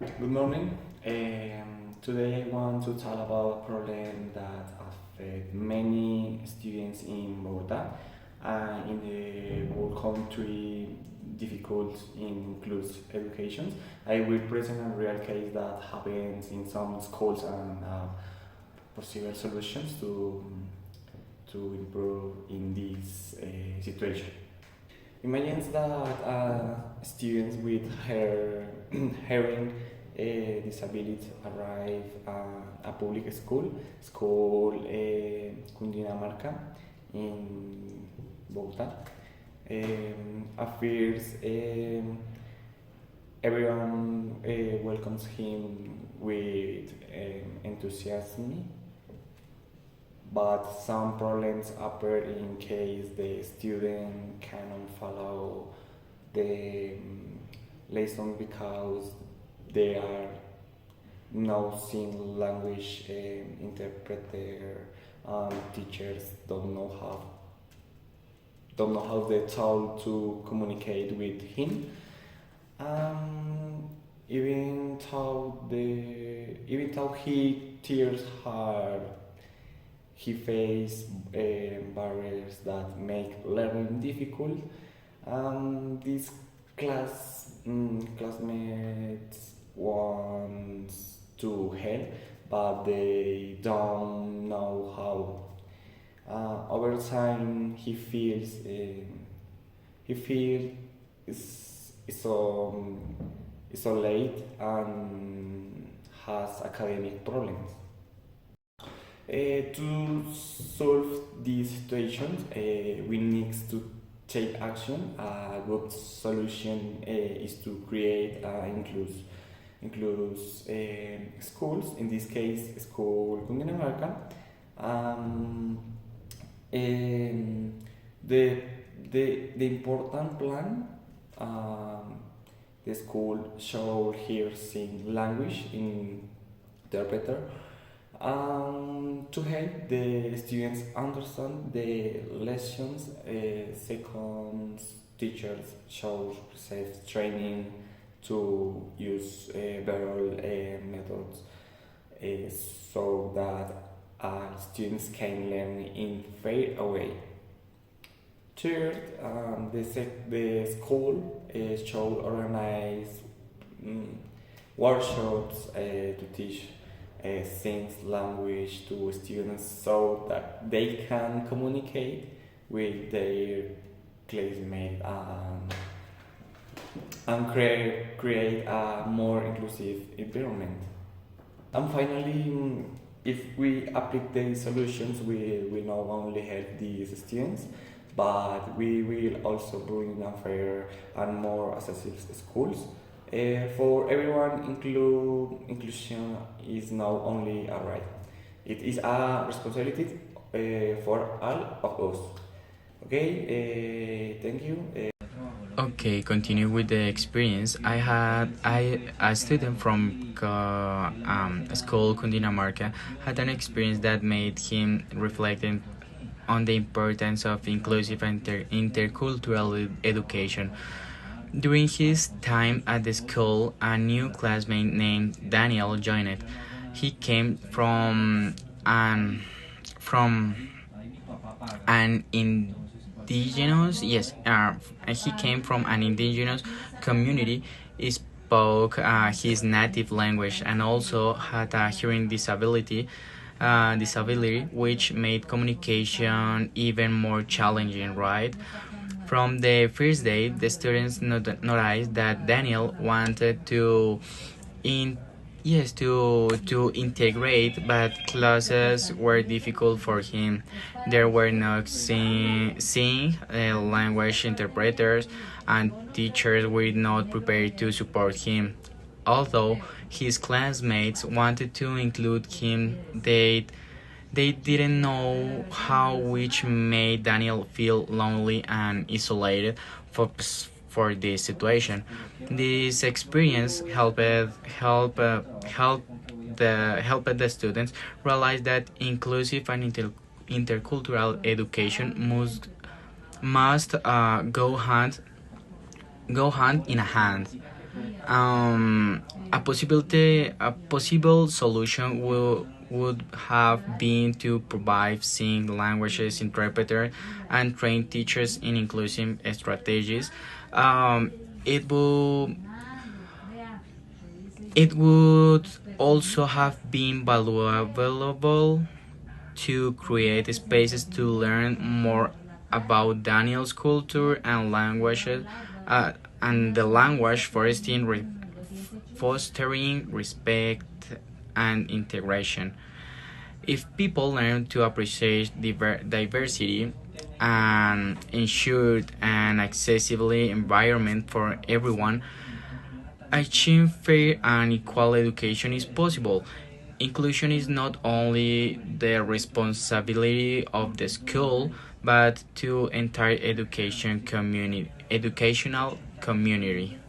Good morning. Today I want to talk about a problem that affect many students in Bogota and in the whole country difficult in inclusive education. I will present a real case that happens in some schools and possible solutions to improve in this situation. Imagine that students with hearing disability arrive at a public school Cundinamarca in Bogota. At first, everyone welcomes him with enthusiasm, but some problems appear in case the student cannot follow the lesson because they are no seeing language interpreter and teachers don't know how they talk to communicate with him. Even though he tears hard, he faced barriers that make learning difficult. These classmates want to help, but they don't know how. Over time, he feels isolated and has academic problems. To solve these situations, we need to take action. A good solution is to create includes schools. In this case, school Cundinamarca. Um, and the important plan. The school should hear sing language interpreter to help the students understand the lessons. Second, teachers should receive training to use verbal methods so that students can learn in fair way. Third, the school should organize mm, workshops to teach things language to students so that they can communicate with their classmates and create a more inclusive environment. And finally, if we apply these solutions, we not only help these students, but we will also bring a fair and more accessible schools. For everyone, inclusion is not only a right, it is a responsibility for all of us. Okay, thank you. Okay, continue with the experience. I had a student from school Cundinamarca had an experience that made him reflecting on the importance of inclusive and intercultural education. During his time at the school, a new classmate named Daniel joined. He came from an indigenous he came from an indigenous community, spoke his native language, and also had a hearing disability, which made communication even more challenging, right? From the first day, the students noticed that Daniel wanted in to integrate, but classes were difficult for him. There were no seeing language interpreters, and teachers were not prepared to support him. Although his classmates wanted to include him, they didn't know how, which made Daniel feel lonely and isolated for for this situation. This experience helped the students realize that inclusive and intercultural education must go hand in hand. A possible solution would have been to provide sync languages interpreter and train teachers in inclusive strategies. Um, it would it would also have been valuable to create spaces to learn more about Daniel's culture and languages, uh, and the language fostering respect and integration. If people learn to appreciate diversity and ensure an accessible environment for everyone, achieving fair and equal education is possible. Inclusion is not only the responsibility of the school, but to entire educational community.